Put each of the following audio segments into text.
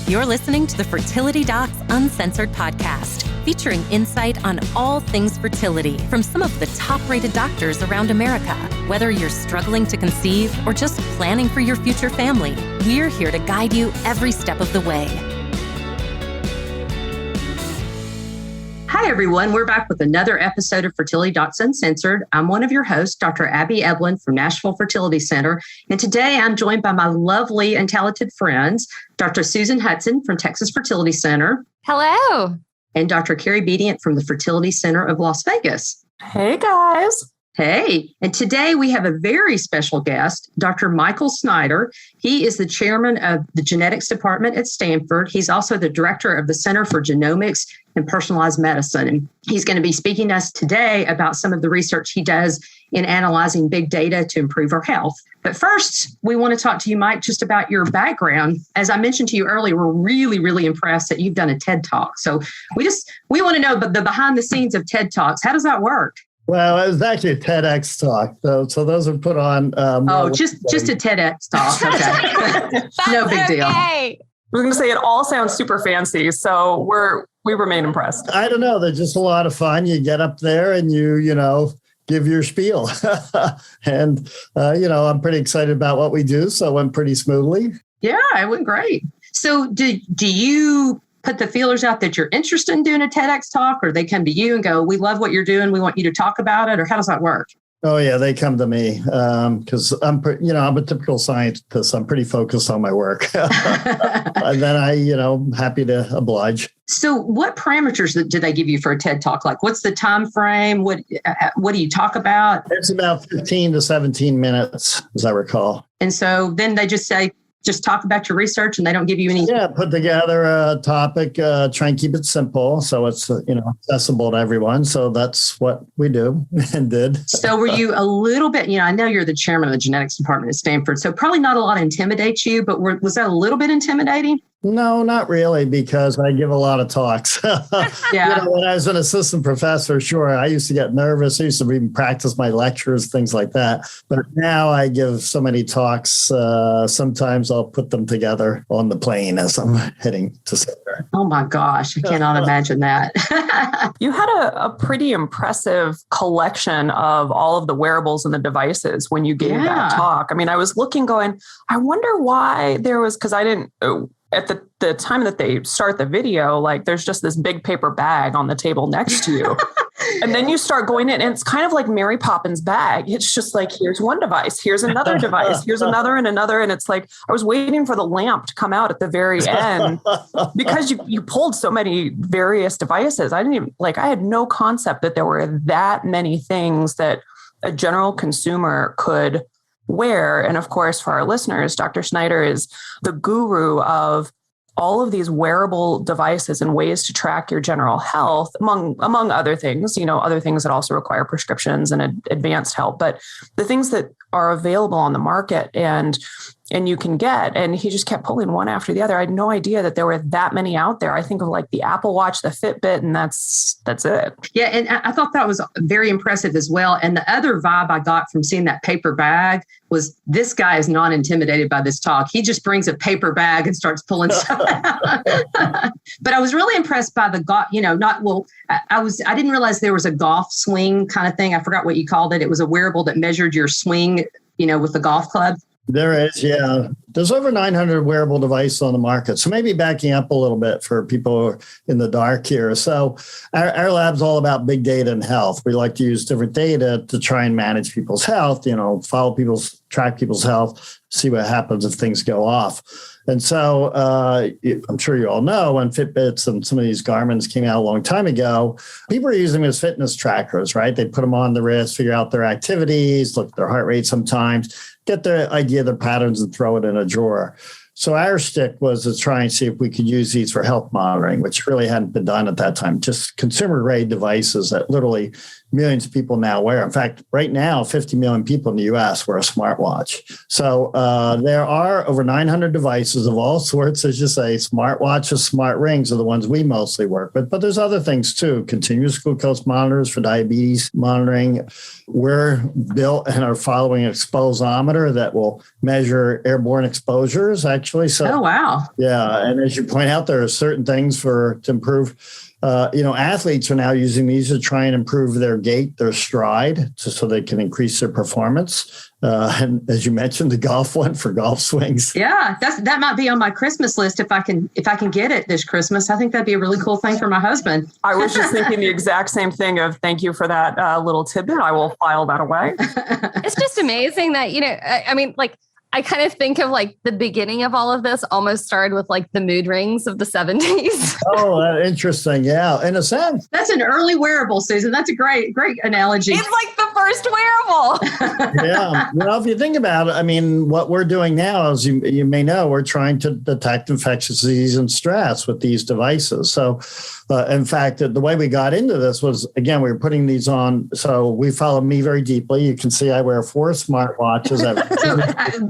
You're listening to the Fertility Docs Uncensored podcast, featuring insight on all things fertility from some of the top-rated doctors around America. Whether you're struggling to conceive or just planning for your future family, we're here to guide you every step of the way. Hi, everyone. We're back with another episode of Fertility Docs Uncensored. I'm one of your hosts, Dr. Abby Eblen from Nashville Fertility Center. And today I'm joined by my lovely and talented friends, Dr. Susan Hudson from Texas Fertility Center. Hello. And Dr. Carrie Bedient from the Fertility Center of Las Vegas. Hey, guys. Hey, and today we have a very special guest, Dr. Michael Snyder. He is the chairman of the genetics department at Stanford. He's also the director of the Center for Genomics and Personalized Medicine. And he's going to be speaking to us today about some of the research he does in analyzing big data to improve our health. But first, we want to talk to you, Mike, just about your background. As I mentioned to you earlier, we're really impressed that you've done a TED Talk. So we want to know the behind the scenes of TED Talks. How does that work? Well, it was actually a TEDx talk, though. So those are put on. Just a TEDx talk. Okay. No big deal. I was going to say it all sounds super fancy, so we remain impressed. I don't know. They're just a lot of fun. You get up there and you give your spiel. And, I'm pretty excited about what we do. So it went pretty smoothly. Yeah, it went great. So do you put the feelers out that you're interested in doing a TEDx talk, or they come to you and go, we love what you're doing, we want you to talk about it, or how does that work? Oh, yeah, they come to me because I'm a typical scientist. I'm pretty focused on my work. And then I'm happy to oblige. So what parameters do they give you for a TED Talk? Like, what's the time frame? What do you talk about? It's about 15 to 17 minutes, as I recall. And so then they just say, just talk about your research, and they don't give you any. Yeah, put together a topic, try and keep it simple so it's accessible to everyone. So that's what we do and did. So were you a little bit, I know you're the chairman of the genetics department at Stanford, so probably not a lot intimidates you, but was that a little bit intimidating? No, not really, because I give a lot of talks. Yeah. When I was an assistant professor, sure, I used to get nervous. I used to even practice my lectures, things like that. But now I give so many talks. Sometimes I'll put them together on the plane as I'm heading to Snyder. Oh my gosh, I cannot imagine that. You had a pretty impressive collection of all of the wearables and the devices when you gave that talk. I mean, I was looking going, I wonder why there was, because I didn't... At the time that they start the video, like there's just this big paper bag on the table next to you. And then you start going in and it's kind of like Mary Poppins' bag. It's just like, here's one device, here's another device, here's another and another. And it's like, I was waiting for the lamp to come out at the very end because you pulled so many various devices. I had no concept that there were that many things that a general consumer could wear. And of course, for our listeners, Dr. Snyder is the guru of all of these wearable devices and ways to track your general health, among other things, other things that also require prescriptions and advanced help. But the things that are available on the market and you can get, and he just kept pulling one after the other. I had no idea that there were that many out there. I think of like the Apple Watch, the Fitbit, and that's it. Yeah. And I thought that was very impressive as well. And the other vibe I got from seeing that paper bag was this guy is not intimidated by this talk. He just brings a paper bag and starts pulling stuff out. But I was really impressed by the golf, I didn't realize there was a golf swing kind of thing. I forgot what you called it. It was a wearable that measured your swing, with the golf club. There is, yeah. There's over 900 wearable devices on the market. So maybe backing up a little bit for people who are in the dark here. So our lab's all about big data and health. We like to use different data to try and manage people's health, track people's health, see what happens if things go off. And so I'm sure you all know when Fitbits and some of these Garmins came out a long time ago, people were using them as fitness trackers, right? They put them on the wrist, figure out their activities, look at their heart rate sometimes, get the idea of their patterns and throw it in a drawer. So our stick was to try and see if we could use these for health monitoring, which really hadn't been done at that time. Just consumer grade devices that literally millions of people now wear. In fact, right now, 50 million people in the US wear a smartwatch. So there are over 900 devices of all sorts, as you say. Smartwatches, smart rings are the ones we mostly work with, but there's other things too. Continuous glucose monitors for diabetes monitoring. We're built and are following an exposometer that will measure airborne exposures, actually. So, oh, wow. Yeah. And as you point out, there are certain things to improve. Athletes are now using these to try and improve their gait, their stride, so they can increase their performance. And as you mentioned, the golf one for golf swings. Yeah, that might be on my Christmas list if I can get it this Christmas. I think that'd be a really cool thing for my husband. I was just thinking the exact same thing of thank you for that little tidbit. I will file that away. It's just amazing that, I kind of think of like the beginning of all of this almost started with like the mood rings of the 70s. Oh, interesting. Yeah. In a sense. That's an early wearable, Susan. That's a great analogy. It's like the first wearable. Yeah. Well, if you think about it, what we're doing now, as you may know, we're trying to detect infectious disease and stress with these devices. So, in fact, the way we got into this was, again, we were putting these on. So we follow me very deeply. You can see I wear 4 smartwatches.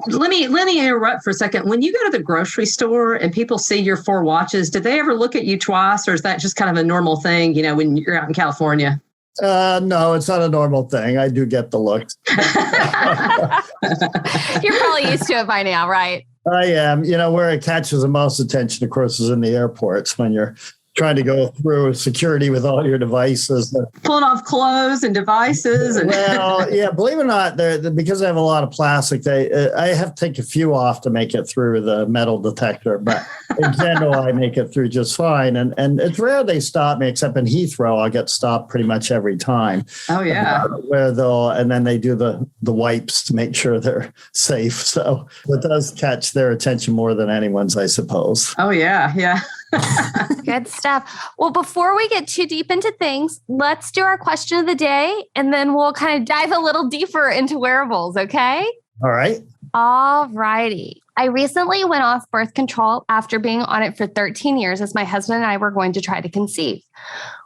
So let me interrupt for a second. When you go to the grocery store and people see your 4 watches, do they ever look at you twice, or is that just kind of a normal thing, when you're out in California? No, it's not a normal thing. I do get the looks. You're probably used to it by now, right? I am. Where it catches the most attention, of course, is in the airports when you're trying to go through security with all your devices. Pulling off clothes and devices. Well, yeah, believe it or not, because I have a lot of plastic, I have to take a few off to make it through the metal detector. But in general, I make it through just fine. And it's rare they stop me, except in Heathrow, I'll get stopped pretty much every time. Oh, yeah. And then they do the wipes to make sure they're safe. So it does catch their attention more than anyone's, I suppose. Oh, yeah. Yeah. Good stuff. Well, before we get too deep into things, let's do our question of the day, and then we'll kind of dive a little deeper into wearables, okay? All right. All righty. I recently went off birth control after being on it for 13 years as my husband and I were going to try to conceive.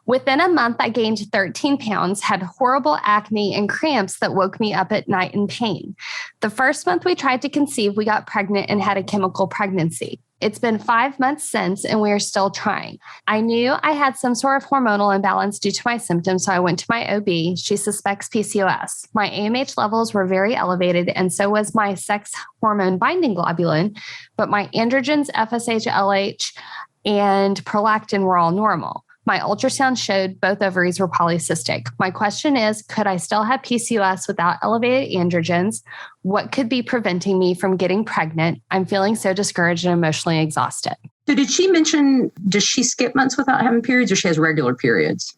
Within a month, I gained 13 pounds, had horrible acne and cramps that woke me up at night in pain. The first month we tried to conceive, we got pregnant and had a chemical pregnancy. It's been 5 months since, and we are still trying. I knew I had some sort of hormonal imbalance due to my symptoms, so I went to my OB. She suspects PCOS. My AMH levels were very elevated, and so was my sex hormone binding globulin, but my androgens, FSH, LH, and prolactin were all normal. My ultrasound showed both ovaries were polycystic. My question is, could I still have PCOS without elevated androgens? What could be preventing me from getting pregnant? I'm feeling so discouraged and emotionally exhausted. So did she mention, does she skip months without having periods, or she has regular periods?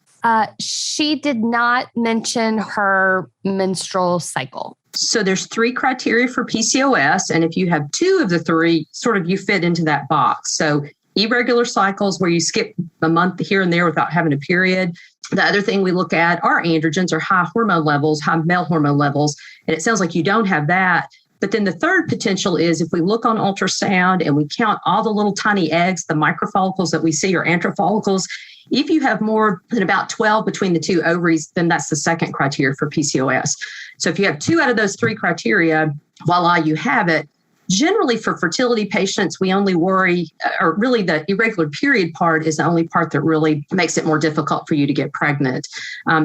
She did not mention her menstrual cycle. So there's 3 criteria for PCOS. And if you have 2 of the 3, sort of you fit into that box. So irregular cycles where you skip a month here and there without having a period. The other thing we look at are androgens, or high hormone levels, high male hormone levels. And it sounds like you don't have that. But then the third potential is if we look on ultrasound and we count all the little tiny eggs, the microfollicles that we see are antrofollicles. If you have more than about 12 between the 2 ovaries, then that's the second criteria for PCOS. So if you have 2 out of those 3 criteria, voila, you have it. Generally, for fertility patients, we only worry, or really the irregular period part is the only part that really makes it more difficult for you to get pregnant.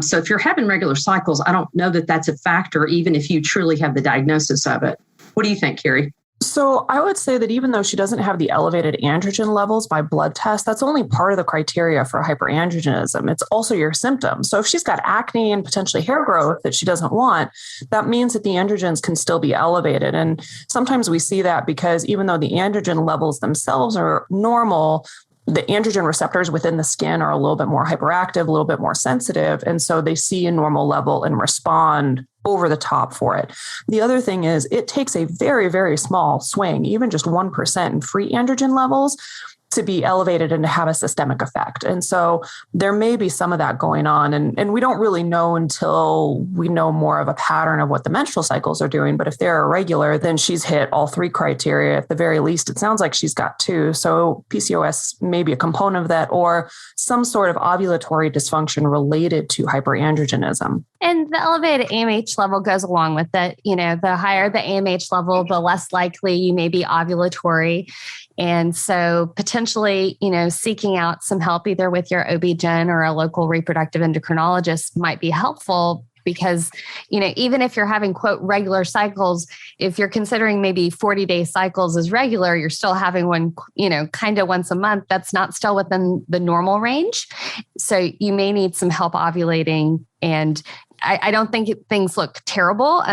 So if you're having regular cycles, I don't know that that's a factor, even if you truly have the diagnosis of it. What do you think, Carrie? So I would say that even though she doesn't have the elevated androgen levels by blood test, that's only part of the criteria for hyperandrogenism. It's also your symptoms. So if she's got acne and potentially hair growth that she doesn't want, that means that the androgens can still be elevated. And sometimes we see that because even though the androgen levels themselves are normal, the androgen receptors within the skin are a little bit more hyperactive, a little bit more sensitive. And so they see a normal level and respond over the top for it. The other thing is it takes a very, very small swing, even just 1% in free androgen levels, to be elevated and to have a systemic effect. And so there may be some of that going on. And we don't really know until we know more of a pattern of what the menstrual cycles are doing. But if they're irregular, then she's hit all 3 criteria. At the very least, it sounds like she's got 2. So PCOS may be a component of that, or some sort of ovulatory dysfunction related to hyperandrogenism. And the elevated AMH level goes along with it. The higher the AMH level, the less likely you may be ovulatory. And so potentially, seeking out some help either with your OB-GYN or a local reproductive endocrinologist might be helpful because, even if you're having, quote, regular cycles, if you're considering maybe 40-day cycles as regular, you're still having one, kind of once a month, that's not still within the normal range. So you may need some help ovulating. And I don't think things look terrible.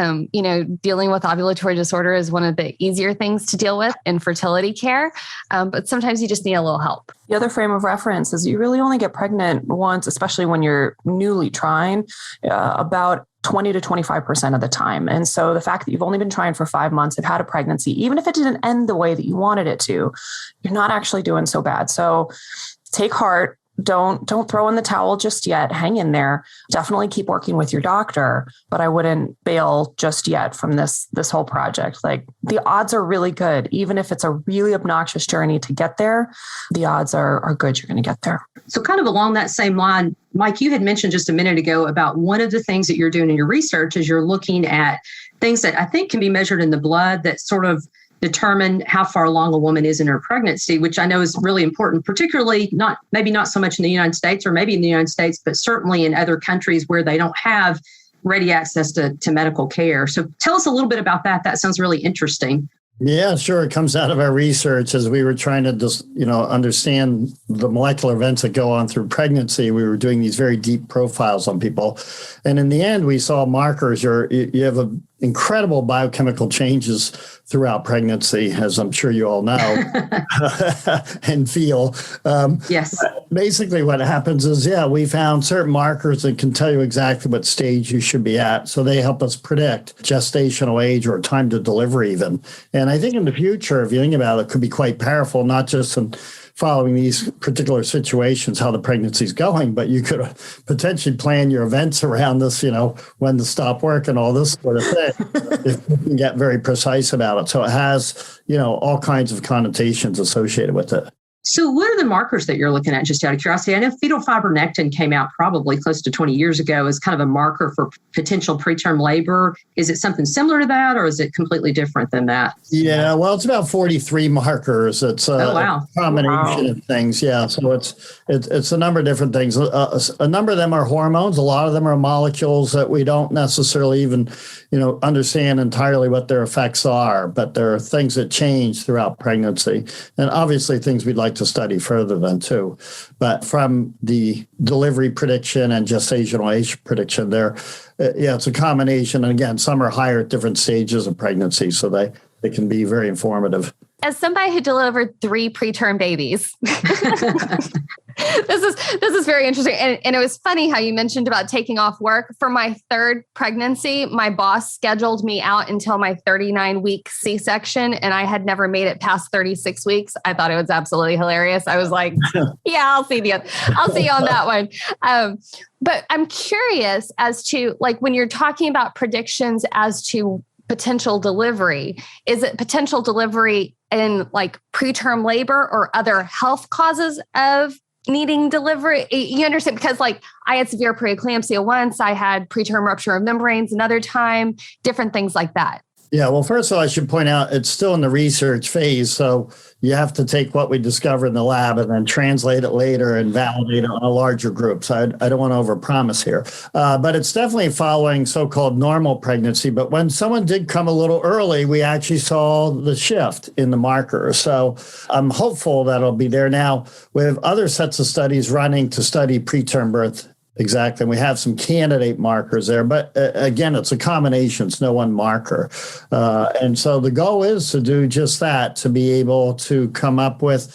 Dealing with ovulatory disorder is one of the easier things to deal with in fertility care. But sometimes you just need a little help. The other frame of reference is you really only get pregnant once, especially when you're newly trying, about 20 to 25% of the time. And so the fact that you've only been trying for 5 months, have had a pregnancy, even if it didn't end the way that you wanted it to, you're not actually doing so bad. So take heart. Don't throw in the towel just yet. Hang in there. Definitely keep working with your doctor, but I wouldn't bail just yet from this whole project. Like, the odds are really good. Even if it's a really obnoxious journey to get there, the odds are good you're going to get there. So kind of along that same line, Mike, you had mentioned just a minute ago about one of the things that you're doing in your research is you're looking at things that I think can be measured in the blood that sort of determine how far along a woman is in her pregnancy, which I know is really important, particularly maybe not so much in the United States, or maybe in the United States, but certainly in other countries where they don't have ready access to medical care. So tell us a little bit about that. That sounds really interesting. Yeah, sure. It comes out of our research as we were trying to just, understand the molecular events that go on through pregnancy. We were doing these very deep profiles on people. And in the end, we saw markers. You have incredible biochemical changes throughout pregnancy, as I'm sure you all know and feel. Yes. Basically, what happens is, we found certain markers that can tell you exactly what stage you should be at. So they help us predict gestational age or time to deliver even. And I think in the future, if you think about it, it could be quite powerful, not just in following these particular situations, how the pregnancy is going, but you could potentially plan your events around this, when to stop work and all this sort of thing, if you can get very precise about it. So it has, all kinds of connotations associated with it. So what are the markers that you're looking at, just out of curiosity? I know fetal fibronectin came out probably close to 20 years ago as kind of a marker for potential preterm labor. Is it something similar to that, or is it completely different than that? Yeah, well, it's about 43 markers. It's a combination of things. Yeah, so it's a number of different things. A number of them are hormones. A lot of them are molecules that we don't necessarily even, understand entirely what their effects are, but there are things that change throughout pregnancy, and obviously things we'd like to study further than too. But from the delivery prediction and gestational age prediction there, it's a combination. And again, some are higher at different stages of pregnancy, so they can be very informative. As somebody who delivered 3 preterm babies, this is very interesting. And it was funny how you mentioned about taking off work. For my 3rd pregnancy, my boss scheduled me out until my 39-week C-section, and I had never made it past 36 weeks. I thought it was absolutely hilarious. I was like, yeah, I'll see you on that one. But I'm curious as to, like, when you're talking about predictions as to potential delivery, is it potential delivery in like preterm labor or other health causes of needing delivery? You understand? Because like I had severe preeclampsia once, I had preterm rupture of membranes another time, different things like that. Yeah, well, first of all, I should point out it's still in the research phase. So you have to take what we discover in the lab and then translate it later and validate it on a larger group. So I don't want to overpromise here. But it's definitely following so-called normal pregnancy. But when someone did come a little early, we actually saw the shift in the markers. So I'm hopeful that it'll be there. Now, we have other sets of studies running to study preterm birth. Exactly. And we have some candidate markers there. But again, it's a combination. It's no one marker. And so the goal is to do just that, to be able to come up with,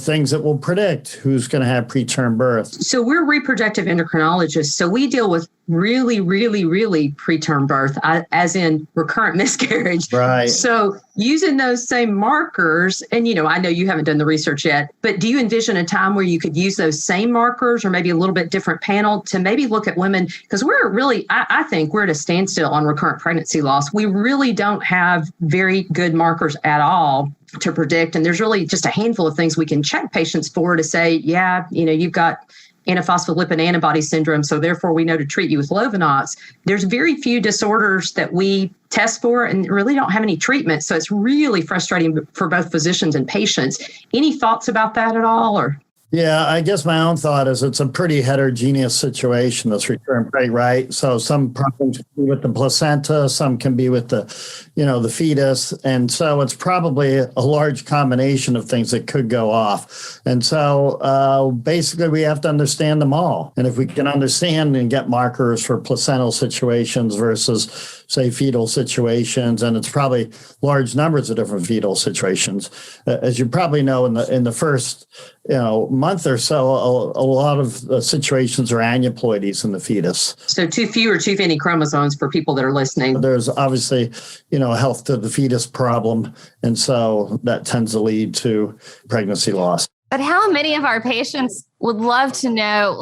things that will predict who's going to have preterm birth. So we're reproductive endocrinologists. So we deal with really, really, really preterm birth, as in recurrent miscarriage. Right. So using those same markers, and, I know you haven't done the research yet, but do you envision a time where you could use those same markers or maybe a little bit different panel to maybe look at women? Because we're really, I think we're at a standstill on recurrent pregnancy loss. We really don't have very good markers at all to predict. And there's really just a handful of things we can check patients for to say, yeah, you've got antiphospholipid antibody syndrome, so therefore we know to treat you with Lovenox. There's very few disorders that we test for and really don't have any treatment. So it's really frustrating for both physicians and patients. Any thoughts about that at all? Or Yeah, I guess my own thought is it's a pretty heterogeneous situation, this recurrent preg, right? So some problems can be with the placenta, some can be with the fetus. And so it's probably a large combination of things that could go off. And so basically we have to understand them all. And if we can understand and get markers for placental situations versus, say, fetal situations, and it's probably large numbers of different fetal situations. As you probably know, in the first month or so, a lot of the situations are aneuploidies in the fetus. So too few or too many chromosomes for people that are listening. There's obviously, a health to the fetus problem. And so that tends to lead to pregnancy loss. But how many of our patients would love to know,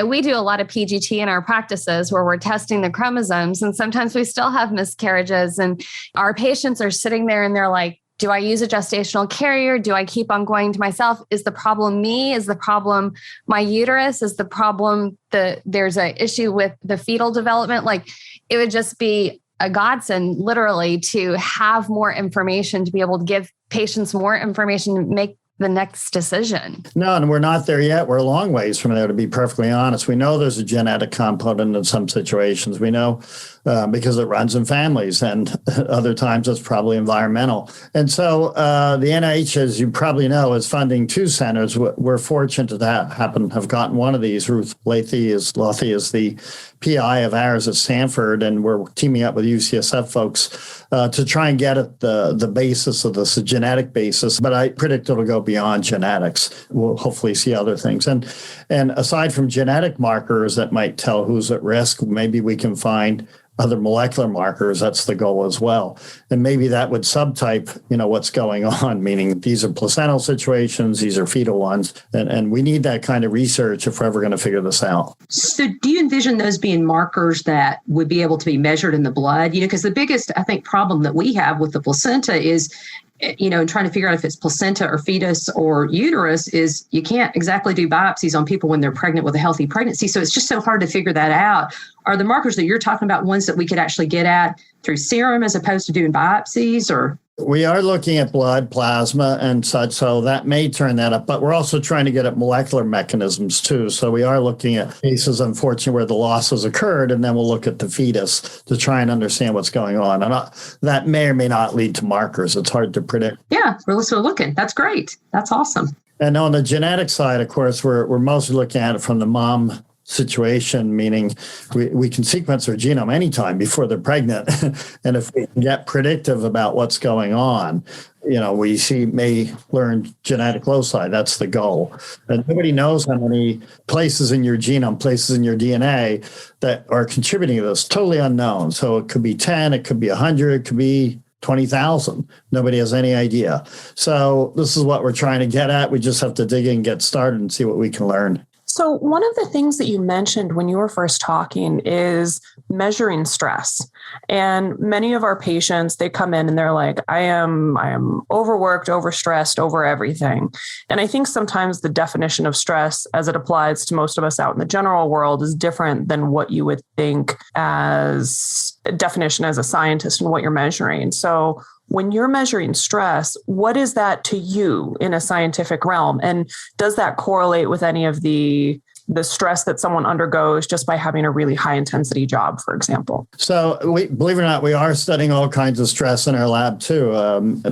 we do a lot of PGT in our practices where we're testing the chromosomes, and sometimes we still have miscarriages, and our patients are sitting there and they're like, do I use a gestational carrier? Do I keep on going to myself? Is the problem me? Is the problem my uterus? Is the problem there's an issue with the fetal development? It would just be a godsend, literally, to have more information, to be able to give patients more information to make the next decision. No, and we're not there yet. We're a long ways from there, to be perfectly honest. We know there's a genetic component in some situations. We know because it runs in families, and other times it's probably environmental. And so the NIH, as you probably know, is funding 2 centers. We're fortunate to have gotten one of these. Ruth Lathy is the PI of ours at Stanford, and we're teaming up with UCSF folks to try and get at the basis of this genetic basis. But I predict it'll go beyond genetics. We'll hopefully see other things. And aside from genetic markers that might tell who's at risk, maybe we can find other molecular markers. That's the goal as well. And maybe that would subtype, what's going on, meaning these are placental situations, these are fetal ones. And we need that kind of research if we're ever going to figure this out. So do you envision those being markers that would be able to be measured in the blood? Because the biggest, I think, problem that we have with the placenta is, and trying to figure out if it's placenta or fetus or uterus, is you can't exactly do biopsies on people when they're pregnant with a healthy pregnancy. So it's just so hard to figure that out. Are the markers that you're talking about ones that we could actually get at through serum as opposed to doing biopsies? Or we are looking at blood, plasma, and such, so that may turn that up. But we're also trying to get at molecular mechanisms too. So we are looking at cases, unfortunately, where the loss has occurred, and then we'll look at the fetus to try and understand what's going on. And that may or may not lead to markers. It's hard to predict. Yeah, we're still looking. That's great. That's awesome. And on the genetic side, of course, we're mostly looking at it from the mom situation, meaning we can sequence their genome anytime before they're pregnant. And if we can get predictive about what's going on, we may learn genetic loci. That's the goal. And nobody knows how many places in your genome, places in your DNA that are contributing to this. Totally unknown. So it could be 10, it could be 100, it could be 20,000. Nobody has any idea. So this is what we're trying to get at. We just have to dig in and get started and see what we can learn. So one of the things that you mentioned when you were first talking is measuring stress. And many of our patients, they come in and they're like, I am overworked, overstressed, over everything. And I think sometimes the definition of stress as it applies to most of us out in the general world is different than what you would think as a definition as a scientist and what you're measuring. So when you're measuring stress, what is that to you in a scientific realm? And does that correlate with any of the stress that someone undergoes just by having a really high intensity job, for example? So believe it or not, we are studying all kinds of stress in our lab too.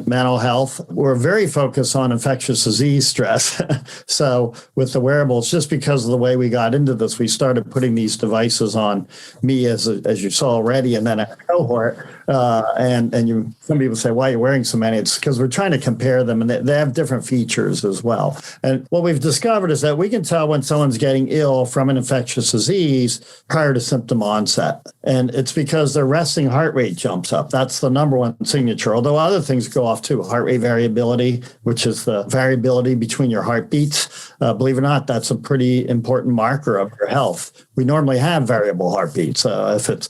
Mental health. We're very focused on infectious disease stress. So with the wearables, just because of the way we got into this, we started putting these devices on me as you saw already, and then a cohort. Some people say, why are you wearing so many? It's because we're trying to compare them, and they have different features as well. And what we've discovered is that we can tell when someone's getting getting ill from an infectious disease prior to symptom onset. And it's because their resting heart rate jumps up. That's the number one signature, although other things go off too. Heart rate variability, which is the variability between your heartbeats. Believe it or not, that's a pretty important marker of your health. We normally have variable heartbeats. If it's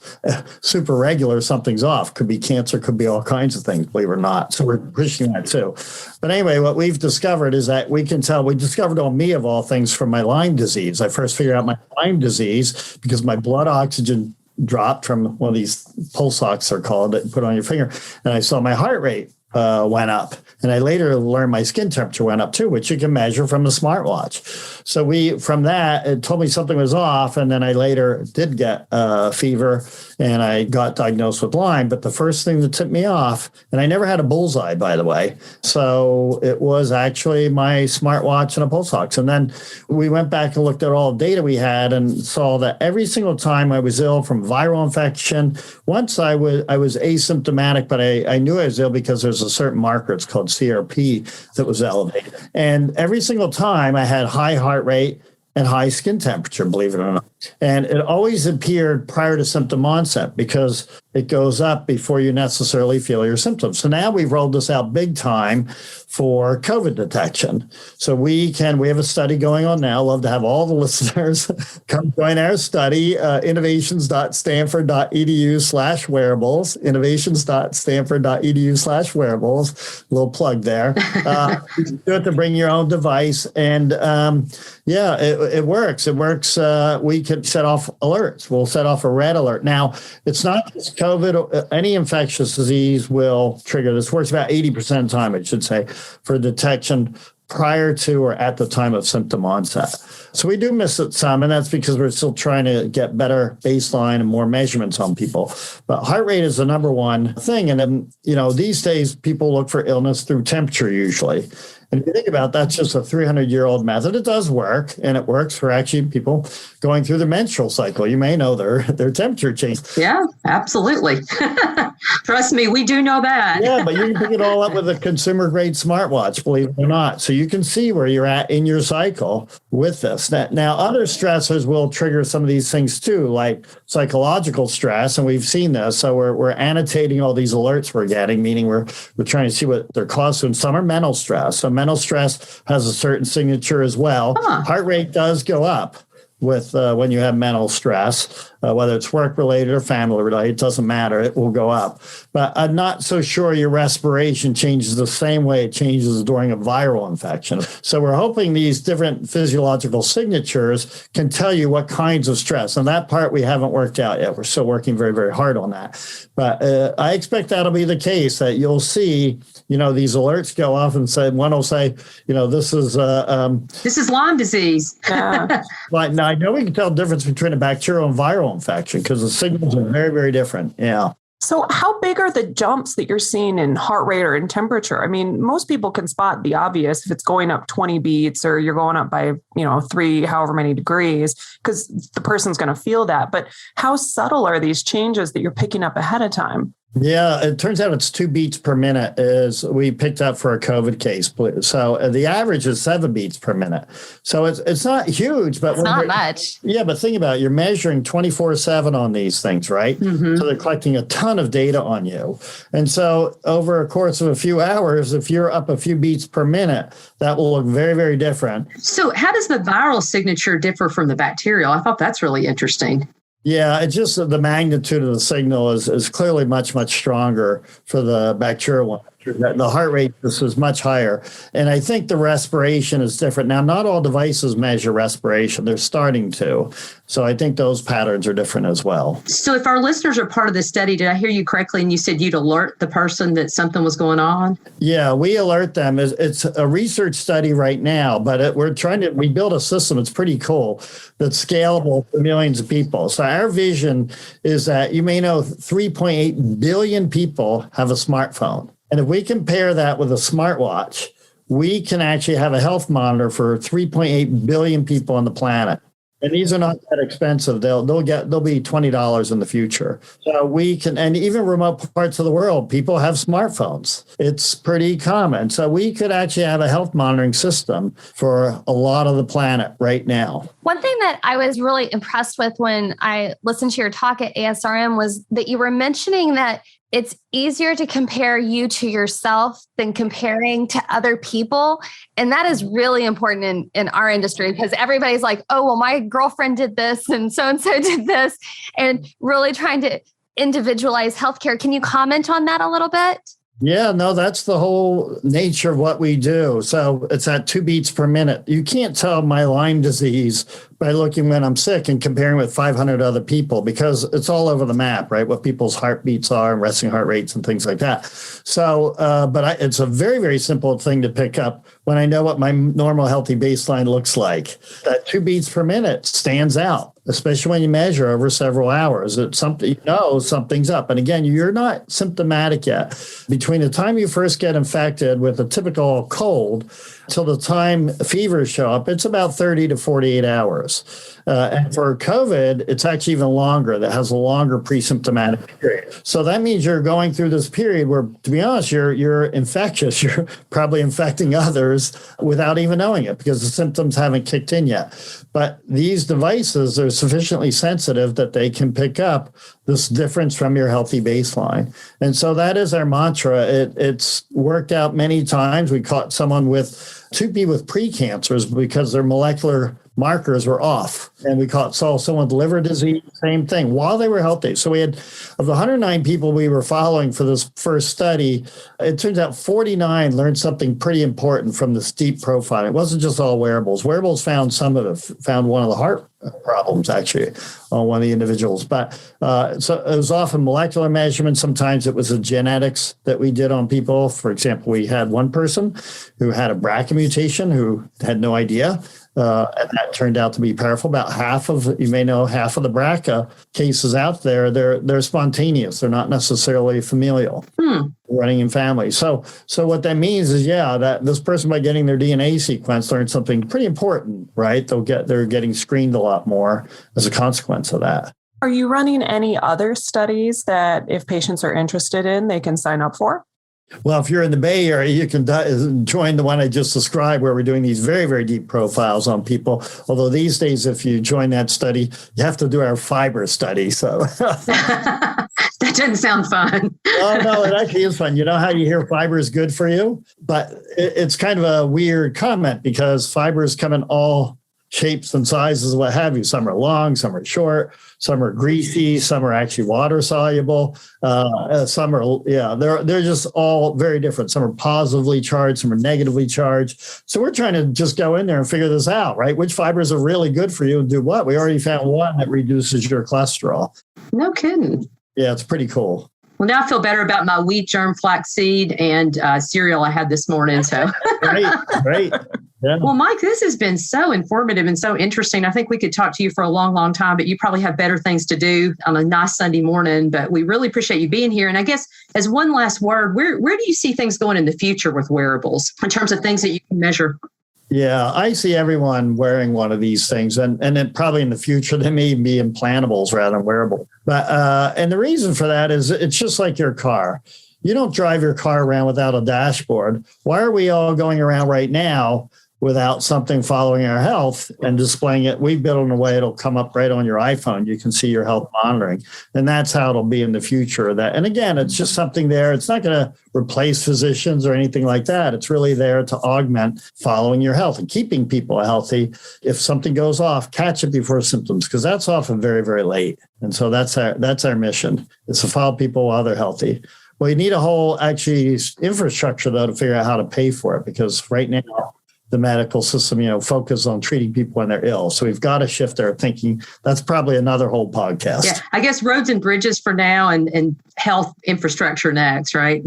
super regular, something's off. Could be cancer, could be all kinds of things, believe it or not. So we're pushing that too. But anyway, what we've discovered is that we can tell, we discovered on me of all things from my Lyme disease. I first figured out my Lyme disease because my blood oxygen dropped from one of these pulse ox are called that you put on your finger. And I saw my heart rate went up. And I later learned my skin temperature went up too, which you can measure from the smartwatch. So from that, it told me something was off. And then I later did get fever and I got diagnosed with Lyme. But the first thing that tipped me off, and I never had a bullseye, by the way. So it was actually my smartwatch and a pulse ox. And then we went back and looked at all the data we had and saw that every single time I was ill from viral infection, once I was asymptomatic, but I knew I was ill because there's a certain marker, it's called CRP, that was elevated. And every single time I had high heart rate and high skin temperature, believe it or not. And it always appeared prior to symptom onset because it goes up before you necessarily feel your symptoms. So now we've rolled this out big time for COVID detection. So we have a study going on now. Love to have all the listeners come join our study, innovations.stanford.edu/wearables, innovations.stanford.edu/wearables, little plug there. You can do it to bring your own device. And it works. It works. We can set off alerts. We'll set off a red alert. Now, it's not just COVID. Any infectious disease will trigger this. Works about 80% of the time, I should say, for detection prior to or at the time of symptom onset. So we do miss it some, and that's because we're still trying to get better baseline and more measurements on people. But heart rate is the number one thing. And then, these days people look for illness through temperature usually. And if you think about it, that's just a 300-year-old method. It does work, and it works for actually people going through their menstrual cycle. You may know their temperature change. Yeah, absolutely. Trust me, we do know that. Yeah, but you can pick it all up with a consumer-grade smartwatch, believe it or not. So you can see where you're at in your cycle with this. Now, other stressors will trigger some of these things too, like psychological stress, and we've seen this. So we're annotating all these alerts we're getting, meaning we're trying to see what they're caused to. And some are mental stress. So mental stress has a certain signature as well. Heart rate does go up with when you have mental stress, whether it's work-related or family-related, it doesn't matter. It will go up. But I'm not so sure your respiration changes the same way it changes during a viral infection. So we're hoping these different physiological signatures can tell you what kinds of stress. And that part we haven't worked out yet. We're still working very, very hard on that. But I expect that'll be the case, that you'll see, these alerts go off and say, one will say, this is Lyme disease. But now I know we can tell the difference between a bacterial and viral infection because the signals are very, very different. Yeah. So how big are the jumps that you're seeing in heart rate or in temperature? I mean, most people can spot the obvious if it's going up 20 beats or you're going up by, 3, however many degrees, because the person's going to feel that. But how subtle are these changes that you're picking up ahead of time? Yeah, it turns out it's 2 beats per minute is we picked up for a COVID case. So the average is 7 beats per minute. So it's not huge, but it's not much. Yeah, but think about it. You're measuring 24/7 on these things, right? Mm-hmm. So they're collecting a ton of data on you. And so over a course of a few hours, if you're up a few beats per minute, that will look very, very different. So how does the viral signature differ from the bacterial? I thought that's really interesting. Yeah, it's just the magnitude of the signal is clearly much, much stronger for the bacterial one. The heart rate is much higher. And I think the respiration is different. Now, not all devices measure respiration. They're starting to. So I think those patterns are different as well. So if our listeners are part of this study, did I hear you correctly? And you said you'd alert the person that something was going on? Yeah, we alert them. It's a research study right now, but we build a system. It's pretty cool that's scalable to millions of people. So our vision is that 3.8 billion people have a smartphone. And if we compare that with a smartwatch, we can actually have a health monitor for 3.8 billion people on the planet. And these are not that expensive. They'll be $20 in the future. So we can, and even remote parts of the world, people have smartphones. It's pretty common. So we could actually have a health monitoring system for a lot of the planet right now. One thing that I was really impressed with when I listened to your talk at ASRM was that you were mentioning that it's easier to compare you to yourself than comparing to other people. And that is really important in our industry, because everybody's like, oh, well, my girlfriend did this and so did this, and really trying to individualize healthcare. Can you comment on that a little bit? Yeah, no, that's the whole nature of what we do. So it's at 2 beats per minute. You can't tell my Lyme disease by looking when I'm sick and comparing with 500 other people, because it's all over the map, right? What people's heartbeats are and resting heart rates and things like that. So, it's a very, very simple thing to pick up when I know what my normal healthy baseline looks like. That 2 beats per minute stands out, especially when you measure over several hours. It's something, something's up. And again, you're not symptomatic yet. Between the time you first get infected with a typical cold till the time fevers show up, it's about 30 to 48 hours. And for COVID, it's actually even longer. That has a longer pre-symptomatic period. So that means you're going through this period where, to be honest, you're infectious. You're probably infecting others without even knowing it, because the symptoms haven't kicked in yet. But these devices are sufficiently sensitive that they can pick up this difference from your healthy baseline. And so that is our mantra. It's worked out many times. We caught someone with 2B with precancers because their molecular markers were off. And we saw someone with liver disease, same thing, while they were healthy. So we had, of the 109 people we were following for this first study, it turns out 49 learned something pretty important from this deep profiling. It wasn't just all wearables. Wearables found some of it, found one of the heart problems actually on one of the individuals. But so it was often molecular measurements. Sometimes it was the genetics that we did on people. For example, we had one person who had a BRCA mutation who had no idea. And that turned out to be powerful. About half of the BRCA cases out there, they're spontaneous. They're not necessarily familial, running in families. So what that means is, that this person, by getting their DNA sequence, learned something pretty important, right? They're getting screened a lot more as a consequence of that. Are you running any other studies that, if patients are interested in, they can sign up for? Well, if you're in the Bay Area, you can join the one I just described, where we're doing these very, very deep profiles on people. Although these days, if you join that study, you have to do our fiber study. So that doesn't sound fun. Oh, no, it actually is fun. You know how you hear fiber is good for you? But it's kind of a weird comment, because fibers come in all shapes and sizes, what have you. Some are long, some are short, some are greasy, some are actually water soluble. Some are, they're just all very different. Some are positively charged, some are negatively charged. So we're trying to just go in there and figure this out, right? Which fibers are really good for you and do what? We already found one that reduces your cholesterol. No kidding. Yeah, it's pretty cool. Well, now I feel better about my wheat germ, flaxseed, and cereal I had this morning. So Great. Yeah. Well, Mike, this has been so informative and so interesting. I think we could talk to you for a long, long time, but you probably have better things to do on a nice Sunday morning. But we really appreciate you being here. And I guess as one last word, where do you see things going in the future with wearables in terms of things that you can measure? Yeah, I see everyone wearing one of these things, and then probably in the future they may be implantables rather than wearable. But and the reason for that is it's just like your car. You don't drive your car around without a dashboard. Why are we all going around right now without something following our health and displaying it? We built it in a way it'll come up right on your iPhone. You can see your health monitoring, and that's how it'll be in the future. And again, it's just something there. It's not going to replace physicians or anything like that. It's really there to augment following your health and keeping people healthy. If something goes off, catch it before symptoms, because that's often very, very late. And so that's our mission, is to follow people while they're healthy. Well, you need a whole infrastructure, though, to figure out how to pay for it, because right now the medical system, focuses on treating people when they're ill. So we've got to shift our thinking. That's probably another whole podcast. Yeah, I guess roads and bridges for now, and health infrastructure next, right?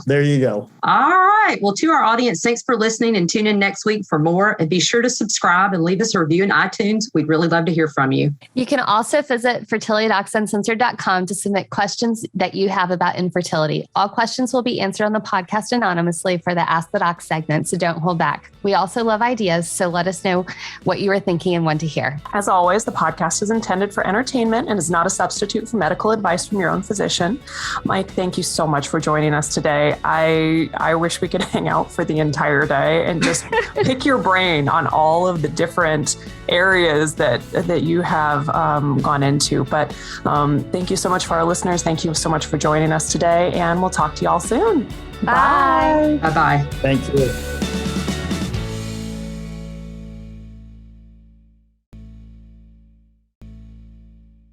There you go. All right. Well, to our audience, thanks for listening, and tune in next week for more. And be sure to subscribe and leave us a review in iTunes. We'd really love to hear from you. You can also visit fertilitydocsuncensored.com to submit questions that you have about infertility. All questions will be answered on the podcast anonymously for the Ask the Doc segment, so don't hold back. We also love ideas, so let us know what you are thinking and want to hear. As always, the podcast is intended for entertainment and is not a substitute for medical advice from your own physician. Mike, thank you so much for joining us today. I wish we could hang out for the entire day and just pick your brain on all of the different areas that you have gone into. But thank you so much for our listeners. Thank you so much for joining us today, and we'll talk to you all soon. Bye. Bye-bye. Thank you.